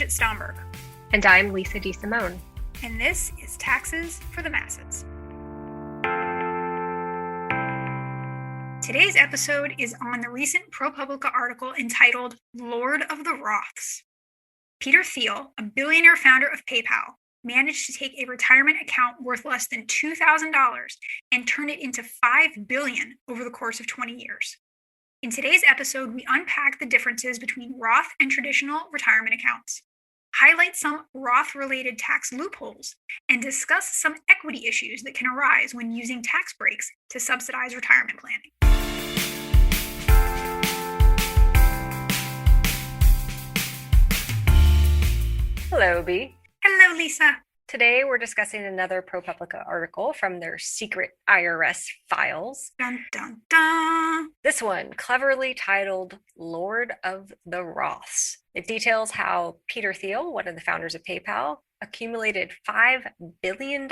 Bridget Stomberg. And I'm Lisa DeSimone. And this is Taxes for the Masses. Today's episode is on the recent ProPublica article entitled Lord of the Roths. Peter Thiel, a billionaire founder of PayPal, managed to take a retirement account worth less than $2,000 and turn it into $5 billion over the course of 20 years. In today's episode, we unpack the differences between Roth and traditional retirement accounts, highlight some Roth-related tax loopholes, and discuss some equity issues that can arise when using tax breaks to subsidize retirement planning. Hello, B. Hello, Lisa. Today, we're discussing another ProPublica article from their secret IRS files. Dun, dun, dun. This one, cleverly titled Lord of the Roths. It details how Peter Thiel, one of the founders of PayPal, accumulated $5 billion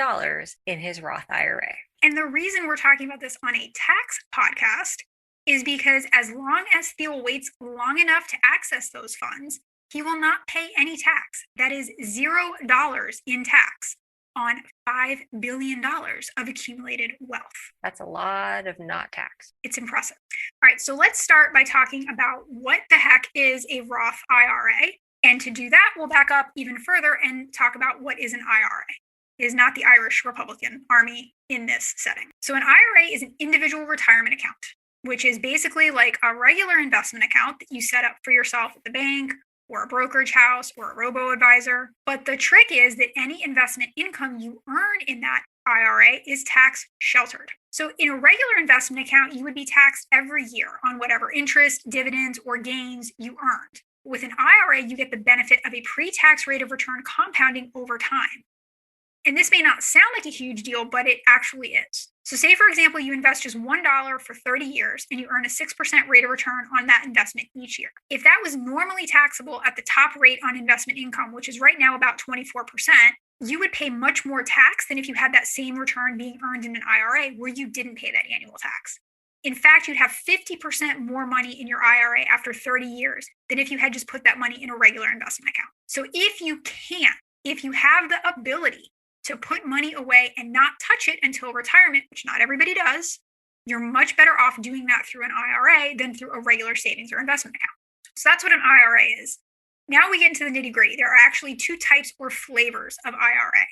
in his Roth IRA. And the reason we're talking about this on a tax podcast is because as long as Thiel waits long enough to access those funds, he will not pay any tax. That is $0 in tax on $5 billion of accumulated wealth. That's a lot of not tax. It's impressive. All right, so let's start by talking about what the heck is a Roth IRA. And to do that, we'll back up even further and talk about what is an IRA. It is not the Irish Republican Army in this setting. So an IRA is an individual retirement account, which is basically like a regular investment account that you set up for yourself at the bank or a brokerage house or a robo-advisor. But the trick is that any investment income you earn in that IRA is tax sheltered. So in a regular investment account, you would be taxed every year on whatever interest, dividends, or gains you earned. With an IRA, you get the benefit of a pre-tax rate of return compounding over time. And this may not sound like a huge deal, but it actually is. So say, for example, you invest just $1 for 30 years and you earn a 6% rate of return on that investment each year. If that was normally taxable at the top rate on investment income, which is right now about 24%, you would pay much more tax than if you had that same return being earned in an IRA where you didn't pay that annual tax. In fact, you'd have 50% more money in your IRA after 30 years than if you had just put that money in a regular investment account. So if you have the ability to put money away and not touch it until retirement, which not everybody does, you're much better off doing that through an IRA than through a regular savings or investment account. So that's what an IRA is. Now we get into the nitty-gritty. There are actually two types or flavors of IRA.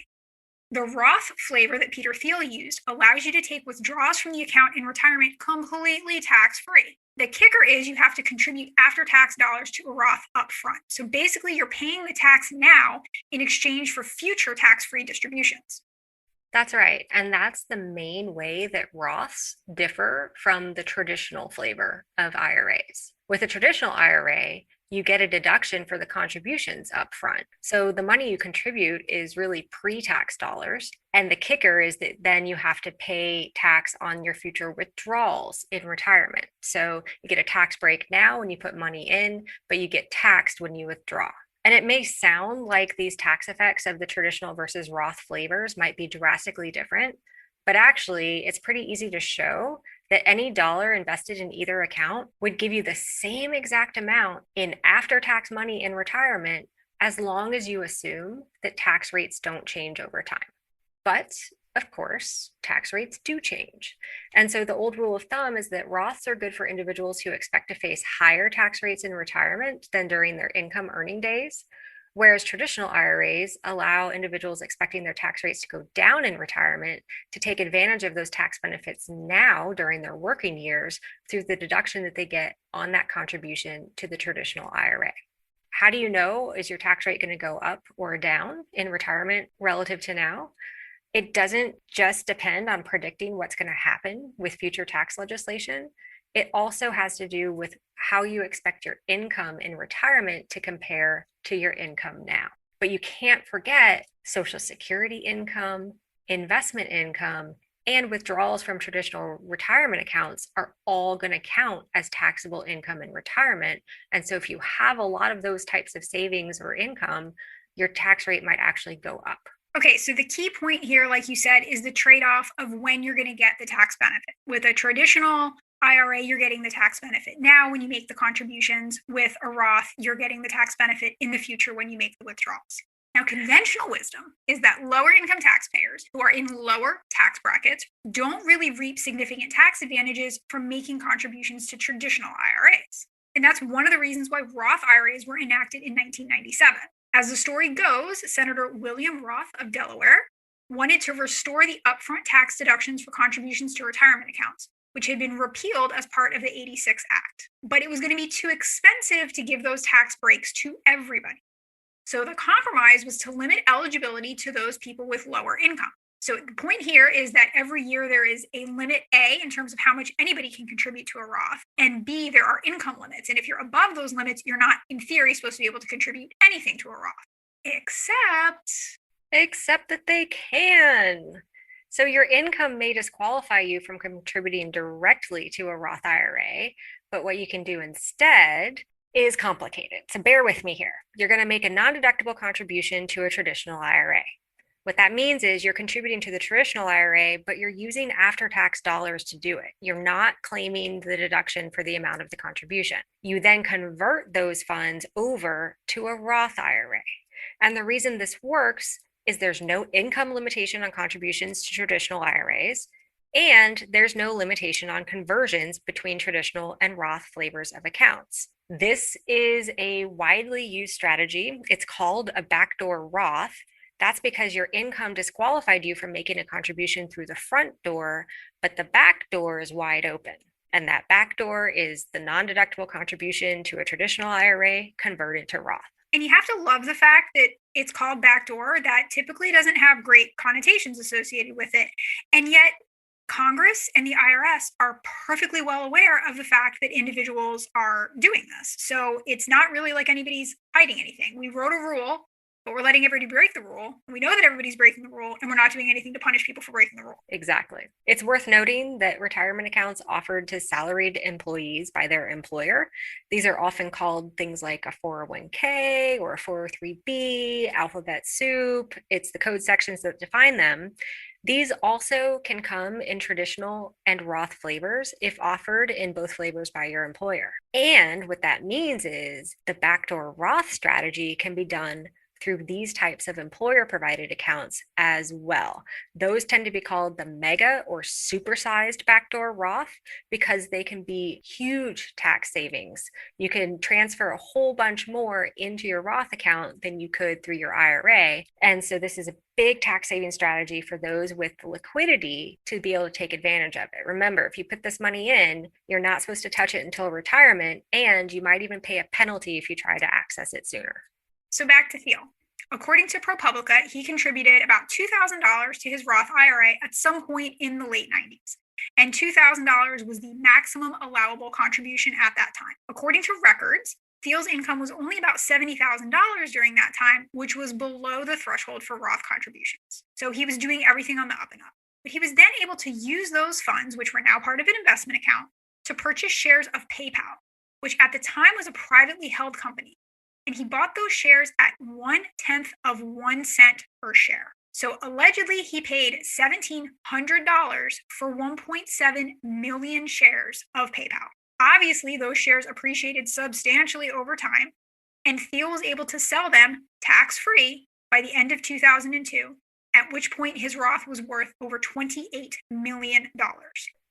The Roth flavor that Peter Thiel used allows you to take withdrawals from the account in retirement completely tax-free. The kicker is you have to contribute after-tax dollars to a Roth upfront. So basically, you're paying the tax now in exchange for future tax-free distributions. That's right. And that's the main way that Roths differ from the traditional flavor of IRAs. With a traditional IRA, you get a deduction for the contributions up front. So the money you contribute is really pre-tax dollars. And the kicker is that then you have to pay tax on your future withdrawals in retirement. So you get a tax break now when you put money in, but you get taxed when you withdraw. And it may sound like these tax effects of the traditional versus Roth flavors might be drastically different, but actually it's pretty easy to show that any dollar invested in either account would give you the same exact amount in after-tax money in retirement as long as you assume that tax rates don't change over time. But of course, tax rates do change. And so the old rule of thumb is that Roths are good for individuals who expect to face higher tax rates in retirement than during their income earning days, whereas traditional IRAs allow individuals expecting their tax rates to go down in retirement to take advantage of those tax benefits now during their working years through the deduction that they get on that contribution to the traditional IRA. How do you know, is your tax rate going to go up or down in retirement relative to now? It doesn't just depend on predicting what's going to happen with future tax legislation. It also has to do with how you expect your income in retirement to compare to your income now. But you can't forget Social Security income, investment income, and withdrawals from traditional retirement accounts are all going to count as taxable income in retirement. And so if you have a lot of those types of savings or income, your tax rate might actually go up. Okay, so the key point here, like you said, is the trade-off of when you're going to get the tax benefit. With a traditional IRA, you're getting the tax benefit now when you make the contributions. With a Roth, you're getting the tax benefit in the future when you make the withdrawals. Now, conventional wisdom is that lower income taxpayers who are in lower tax brackets don't really reap significant tax advantages from making contributions to traditional IRAs. And that's one of the reasons why Roth IRAs were enacted in 1997. As the story goes, Senator William Roth of Delaware wanted to restore the upfront tax deductions for contributions to retirement accounts, which had been repealed as part of the 86 Act. But it was going to be too expensive to give those tax breaks to everybody. So the compromise was to limit eligibility to those people with lower income. So the point here is that every year there is a limit, A, in terms of how much anybody can contribute to a Roth, and B, there are income limits. And if you're above those limits, you're not, in theory, supposed to be able to contribute anything to a Roth, Except that they can. So your income may disqualify you from contributing directly to a Roth IRA, but what you can do instead is complicated. So bear with me here. You're going to make a non-deductible contribution to a traditional IRA. What that means is you're contributing to the traditional IRA, but you're using after-tax dollars to do it. You're not claiming the deduction for the amount of the contribution. You then convert those funds over to a Roth IRA. And the reason this works is there's no income limitation on contributions to traditional IRAs, and there's no limitation on conversions between traditional and Roth flavors of accounts. This is a widely used strategy. It's called a backdoor Roth. That's because your income disqualified you from making a contribution through the front door, but the back door is wide open. And that back door is the non-deductible contribution to a traditional IRA converted to Roth. And you have to love the fact that it's called backdoor. That typically doesn't have great connotations associated with it. And yet, Congress and the IRS are perfectly well aware of the fact that individuals are doing this. So it's not really like anybody's hiding anything. We wrote a rule, but we're letting everybody break the rule. And we know that everybody's breaking the rule, and we're not doing anything to punish people for breaking the rule. Exactly. It's worth noting that retirement accounts offered to salaried employees by their employer, these are often called things like a 401k or a 403b, alphabet soup. It's the code sections that define them. These also can come in traditional and Roth flavors if offered in both flavors by your employer. And what that means is the backdoor Roth strategy can be done through these types of employer provided accounts as well. Those tend to be called the mega or supersized backdoor Roth because they can be huge tax savings. You can transfer a whole bunch more into your Roth account than you could through your IRA. And so this is a big tax saving strategy for those with the liquidity to be able to take advantage of it. Remember, if you put this money in, you're not supposed to touch it until retirement, and you might even pay a penalty if you try to access it sooner. So back to Thiel. According to ProPublica, he contributed about $2,000 to his Roth IRA at some point in the late 90s. And $2,000 was the maximum allowable contribution at that time. According to records, Thiel's income was only about $70,000 during that time, which was below the threshold for Roth contributions. So he was doing everything on the up and up. But he was then able to use those funds, which were now part of an investment account, to purchase shares of PayPal, which at the time was a privately held company. And he bought those shares at 1/10 of 1 cent per share. So allegedly, he paid $1,700 for 1.7 million shares of PayPal. Obviously, those shares appreciated substantially over time, and Thiel was able to sell them tax-free by the end of 2002, at which point his Roth was worth over $28 million.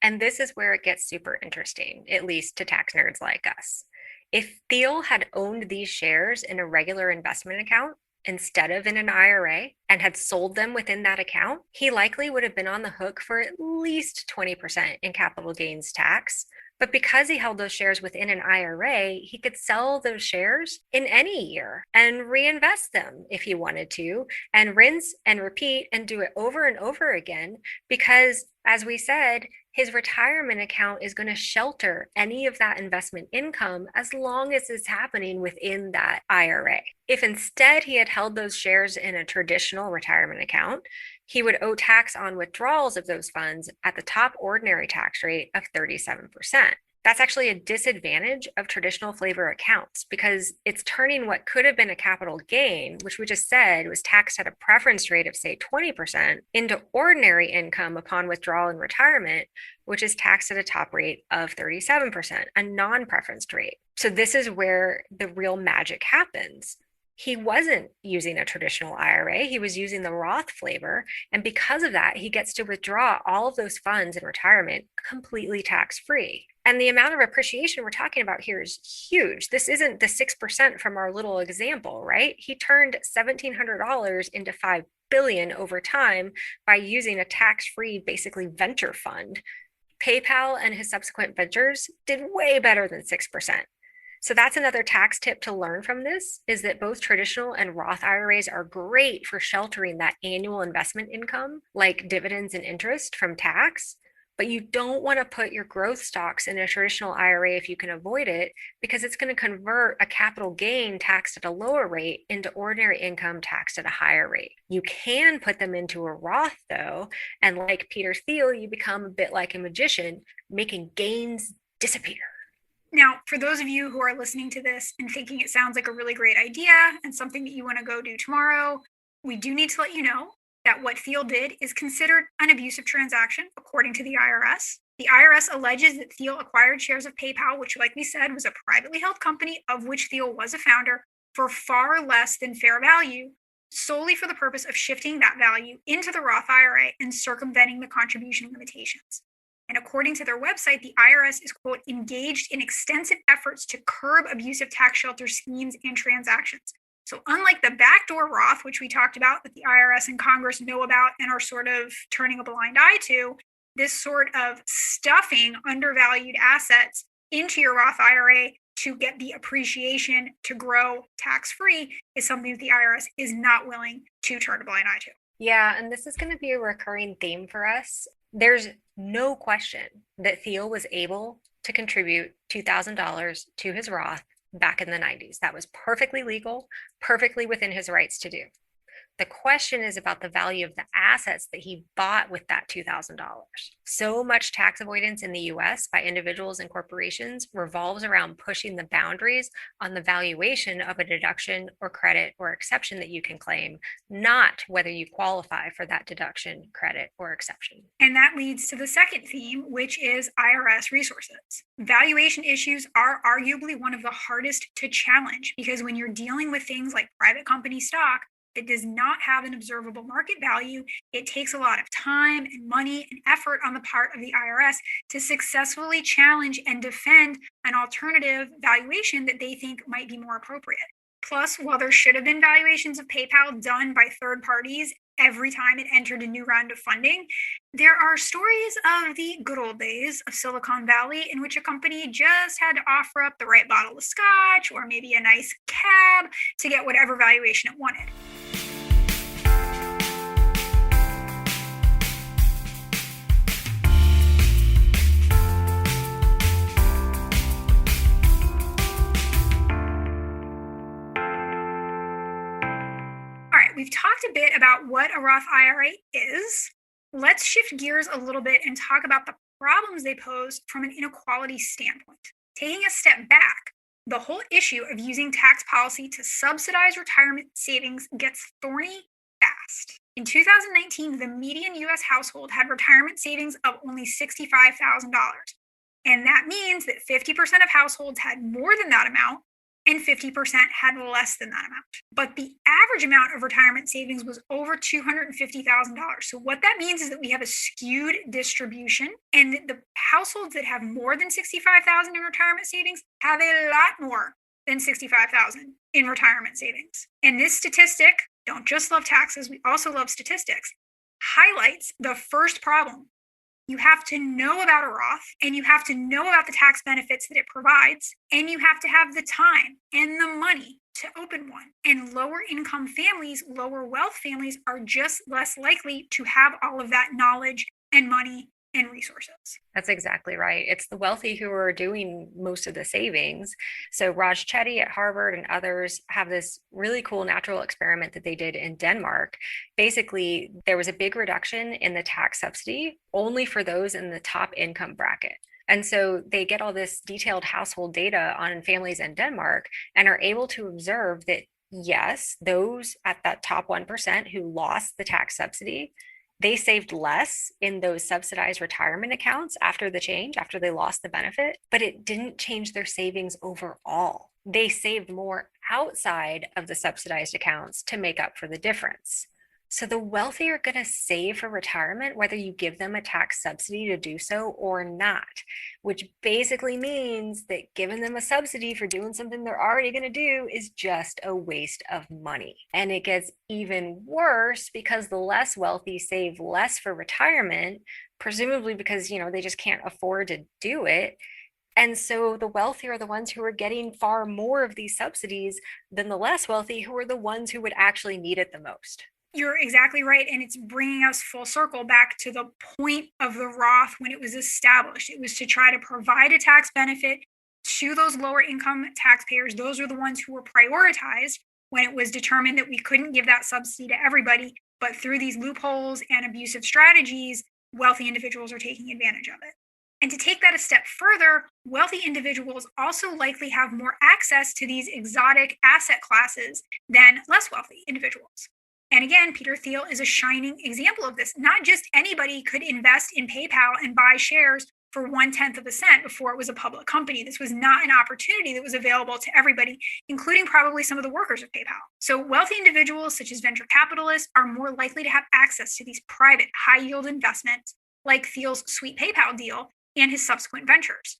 And this is where it gets super interesting, at least to tax nerds like us. If Thiel had owned these shares in a regular investment account instead of in an IRA and had sold them within that account, he likely would have been on the hook for at least 20% in capital gains tax. But because he held those shares within an IRA, he could sell those shares in any year and reinvest them if he wanted to, and rinse and repeat and do it over and over again because, as we said, his retirement account is going to shelter any of that investment income as long as it's happening within that IRA. If instead he had held those shares in a traditional retirement account, he would owe tax on withdrawals of those funds at the top ordinary tax rate of 37%. That's actually a disadvantage of traditional flavor accounts because it's turning what could have been a capital gain, which we just said was taxed at a preference rate of, say, 20%, into ordinary income upon withdrawal and retirement, which is taxed at a top rate of 37%, a non-preferenced rate. So this is where the real magic happens. He wasn't using a traditional IRA, he was using the Roth flavor. And because of that, he gets to withdraw all of those funds in retirement completely tax-free. And the amount of appreciation we're talking about here is huge. This isn't the 6% from our little example, right? He turned $1,700 into $5 billion over time by using a tax-free, basically venture fund. PayPal and his subsequent ventures did way better than 6%. So that's another tax tip to learn from this, is that both traditional and Roth IRAs are great for sheltering that annual investment income, like dividends and interest from tax. But you don't want to put your growth stocks in a traditional IRA if you can avoid it, because it's going to convert a capital gain taxed at a lower rate into ordinary income taxed at a higher rate. You can put them into a Roth though, and like Peter Thiel, you become a bit like a magician, making gains disappear. Now, for those of you who are listening to this and thinking it sounds like a really great idea and something that you want to go do tomorrow, we do need to let you know that what Thiel did is considered an abusive transaction, according to the IRS. The IRS alleges that Thiel acquired shares of PayPal, which, like we said, was a privately held company of which Thiel was a founder, for far less than fair value, solely for the purpose of shifting that value into the Roth IRA and circumventing the contribution limitations. And according to their website, the IRS is, quote, engaged in extensive efforts to curb abusive tax shelter schemes and transactions. So unlike the backdoor Roth, which we talked about, that the IRS and Congress know about and are sort of turning a blind eye to, this sort of stuffing undervalued assets into your Roth IRA to get the appreciation to grow tax-free is something that the IRS is not willing to turn a blind eye to. Yeah, and this is going to be a recurring theme for us. There's no question that Thiel was able to contribute $2,000 to his Roth back in the 90s. That was perfectly legal, perfectly within his rights to do. The question is about the value of the assets that he bought with that $2,000. So much tax avoidance in the US by individuals and corporations revolves around pushing the boundaries on the valuation of a deduction or credit or exception that you can claim, not whether you qualify for that deduction, credit, or exception. And that leads to the second theme, which is IRS resources. Valuation issues are arguably one of the hardest to challenge, because when you're dealing with things like private company stock, that does not have an observable market value, it takes a lot of time and money and effort on the part of the IRS to successfully challenge and defend an alternative valuation that they think might be more appropriate. Plus, while there should have been valuations of PayPal done by third parties every time it entered a new round of funding, there are stories of the good old days of Silicon Valley in which a company just had to offer up the right bottle of scotch or maybe a nice cab to get whatever valuation it wanted. We've talked a bit about what a Roth IRA is. Let's shift gears a little bit and talk about the problems they pose from an inequality standpoint. Taking a step back, the whole issue of using tax policy to subsidize retirement savings gets thorny fast. In 2019, the median US household had retirement savings of only $65,000. And that means that 50% of households had more than that amount, and 50% had less than that amount. But the average amount of retirement savings was over $250,000. So what that means is that we have a skewed distribution, and the households that have more than $65,000 in retirement savings have a lot more than $65,000 in retirement savings. And this statistic, don't just love taxes, we also love statistics, highlights the first problem. You have to know about a Roth, and you have to know about the tax benefits that it provides, and you have to have the time and the money to open one. And lower income families, lower wealth families are just less likely to have all of that knowledge and money and resources. That's exactly right. It's the wealthy who are doing most of the savings. So Raj Chetty at Harvard and others have this really cool natural experiment that they did in Denmark. Basically, there was a big reduction in the tax subsidy only for those in the top income bracket. And so they get all this detailed household data on families in Denmark and are able to observe that, yes, those at that top 1% who lost the tax subsidy They saved less in those subsidized retirement accounts after the change, after they lost the benefit, but it didn't change their savings overall. They saved more outside of the subsidized accounts to make up for the difference. So the wealthy are going to save for retirement, whether you give them a tax subsidy to do so or not, which basically means that giving them a subsidy for doing something they're already going to do is just a waste of money. And it gets even worse because the less wealthy save less for retirement, presumably because, they just can't afford to do it. And so the wealthy are the ones who are getting far more of these subsidies than the less wealthy, who are the ones who would actually need it the most. You're exactly right. And it's bringing us full circle back to the point of the Roth when it was established. It was to try to provide a tax benefit to those lower income taxpayers. Those are the ones who were prioritized when it was determined that we couldn't give that subsidy to everybody. But through these loopholes and abusive strategies, wealthy individuals are taking advantage of it. And to take that a step further, wealthy individuals also likely have more access to these exotic asset classes than less wealthy individuals. And again, Peter Thiel is a shining example of this. Not just anybody could invest in PayPal and buy shares for 1/10 of a cent before it was a public company. This was not an opportunity that was available to everybody, including probably some of the workers of PayPal. So wealthy individuals, such as venture capitalists, are more likely to have access to these private high yield investments, like Thiel's sweet PayPal deal and his subsequent ventures.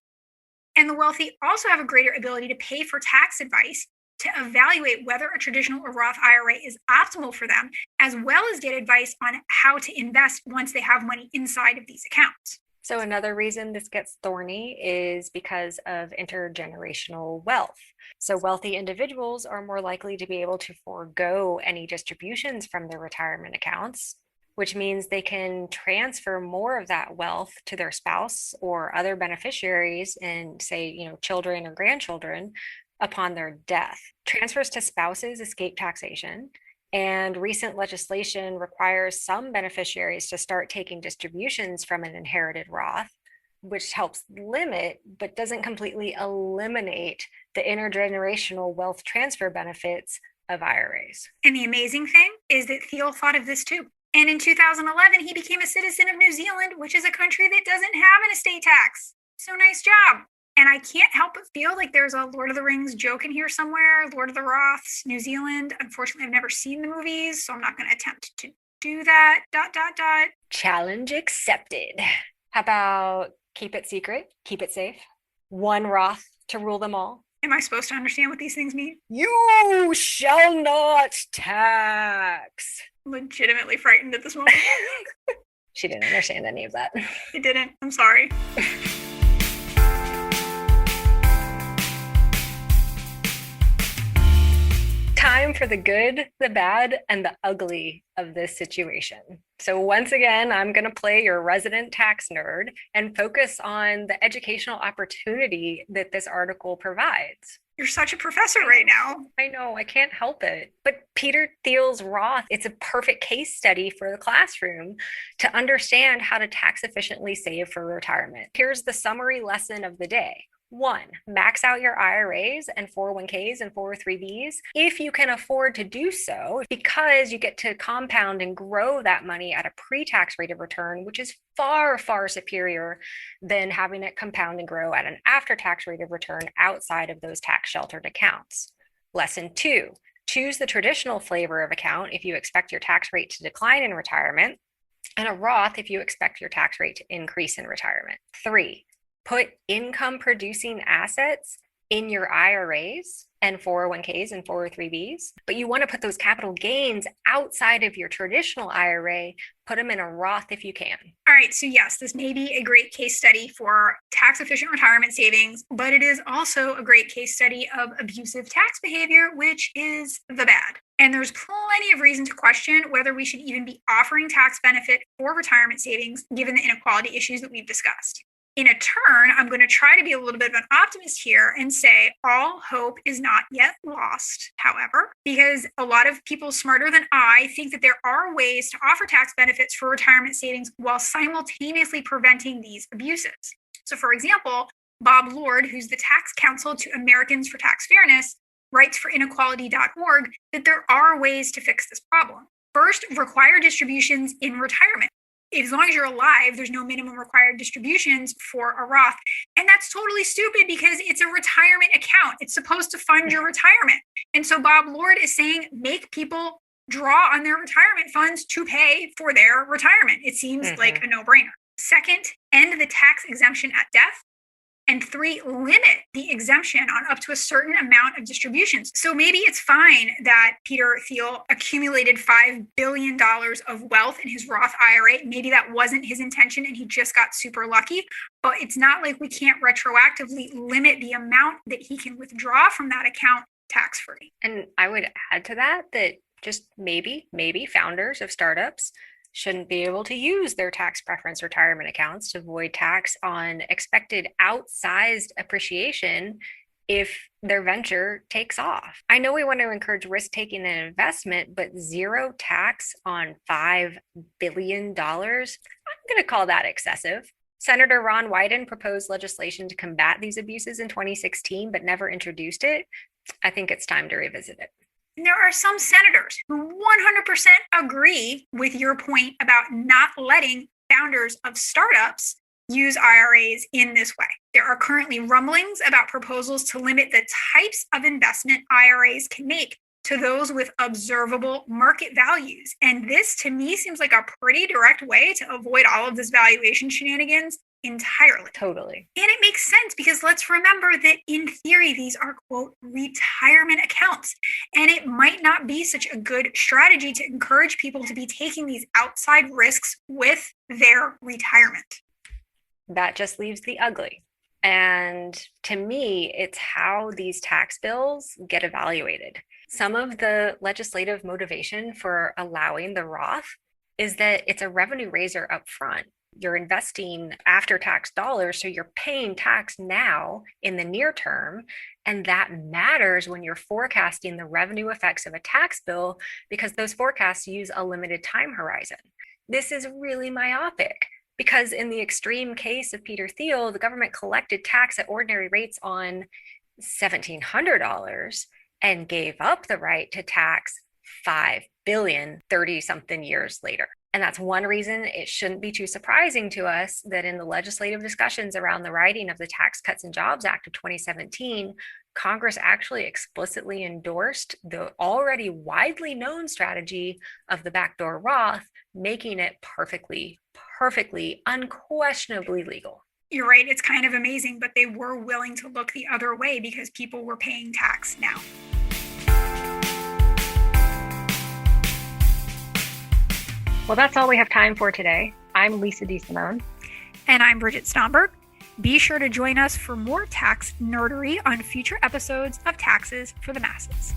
And the wealthy also have a greater ability to pay for tax advice to evaluate whether a traditional or Roth IRA is optimal for them, as well as get advice on how to invest once they have money inside of these accounts. So another reason this gets thorny is because of intergenerational wealth. So wealthy individuals are more likely to be able to forego any distributions from their retirement accounts, which means they can transfer more of that wealth to their spouse or other beneficiaries in, say, children or grandchildren upon their death. Transfers to spouses escape taxation, and recent legislation requires some beneficiaries to start taking distributions from an inherited Roth, which helps limit but doesn't completely eliminate the intergenerational wealth transfer benefits of IRAs. And the amazing thing is that Thiel thought of this too. And in 2011, he became a citizen of New Zealand, which is a country that doesn't have an estate tax. So nice job. And I can't help but feel like there's a Lord of the Rings joke in here somewhere. Lord of the Roths, New Zealand. Unfortunately, I've never seen the movies, so I'm not going to attempt to do that. ... Challenge accepted. How about keep it secret, keep it safe? One Roth to rule them all. Am I supposed to understand what these things mean? You shall not tax. Legitimately frightened at this moment. She didn't understand any of that. I didn't. I'm sorry. Time for the good, the bad, and the ugly of this situation. So once again, I'm going to play your resident tax nerd and focus on the educational opportunity that this article provides. You're such a professor right now. I know, I can't help it. But Peter Thiel's Roth, it's a perfect case study for the classroom to understand how to tax efficiently save for retirement. Here's the summary lesson of the day. 1, max out your IRAs and 401ks and 403bs if you can afford to do so, because you get to compound and grow that money at a pre-tax rate of return, which is far, far superior than having it compound and grow at an after-tax rate of return outside of those tax-sheltered accounts. Lesson 2, choose the traditional flavor of account if you expect your tax rate to decline in retirement, and a Roth if you expect your tax rate to increase in retirement. 3, put income producing assets in your IRAs and 401ks and 403bs, but you want to put those capital gains outside of your traditional IRA, put them in a Roth if you can. All right, so yes, this may be a great case study for tax efficient retirement savings, but it is also a great case study of abusive tax behavior, which is the bad. And there's plenty of reason to question whether we should even be offering tax benefit for retirement savings, given the inequality issues that we've discussed. In a turn, I'm going to try to be a little bit of an optimist here and say all hope is not yet lost, however, because a lot of people smarter than I think that there are ways to offer tax benefits for retirement savings while simultaneously preventing these abuses. So, for example, Bob Lord, who's the tax counsel to Americans for Tax Fairness, writes for inequality.org that there are ways to fix this problem. First, required distributions in retirement. As long as you're alive, there's no minimum required distributions for a Roth. And that's totally stupid because it's a retirement account. It's supposed to fund your retirement. And so Bob Lord is saying, make people draw on their retirement funds to pay for their retirement. It seems like a no-brainer. Second, end the tax exemption at death. And 3, limit the exemption on up to a certain amount of distributions. So maybe it's fine that Peter Thiel accumulated $5 billion of wealth in his Roth IRA. Maybe that wasn't his intention and he just got super lucky. But it's not like we can't retroactively limit the amount that he can withdraw from that account tax-free. And I would add to that just maybe founders of startups shouldn't be able to use their tax preference retirement accounts to avoid tax on expected outsized appreciation if their venture takes off. I know we want to encourage risk-taking and investment, but zero tax on $5 billion, I'm going to call that excessive. Senator Ron Wyden proposed legislation to combat these abuses in 2016, but never introduced it. I think it's time to revisit it. There are some senators who 100% agree with your point about not letting founders of startups use IRAs in this way. There are currently rumblings about proposals to limit the types of investment IRAs can make to those with observable market values. And this, to me, seems like a pretty direct way to avoid all of this valuation shenanigans entirely. Totally. And it makes sense because let's remember that in theory, these are, quote, retirement accounts. And it might not be such a good strategy to encourage people to be taking these outside risks with their retirement. That just leaves the ugly. And to me, it's how these tax bills get evaluated. Some of the legislative motivation for allowing the Roth is that it's a revenue raiser up front. You're investing after tax dollars, so you're paying tax now in the near term. And that matters when you're forecasting the revenue effects of a tax bill because those forecasts use a limited time horizon. This is really myopic because in the extreme case of Peter Thiel, the government collected tax at ordinary rates on $1,700 and gave up the right to tax $5 billion 30-something years later. And that's one reason it shouldn't be too surprising to us that in the legislative discussions around the writing of the Tax Cuts and Jobs Act of 2017, Congress actually explicitly endorsed the already widely known strategy of the backdoor Roth, making it perfectly, unquestionably legal. You're right. It's kind of amazing, but they were willing to look the other way because people were paying tax now. Well, that's all we have time for today. I'm Lisa DeSimone. And I'm Bridget Stomberg. Be sure to join us for more tax nerdery on future episodes of Taxes for the Masses.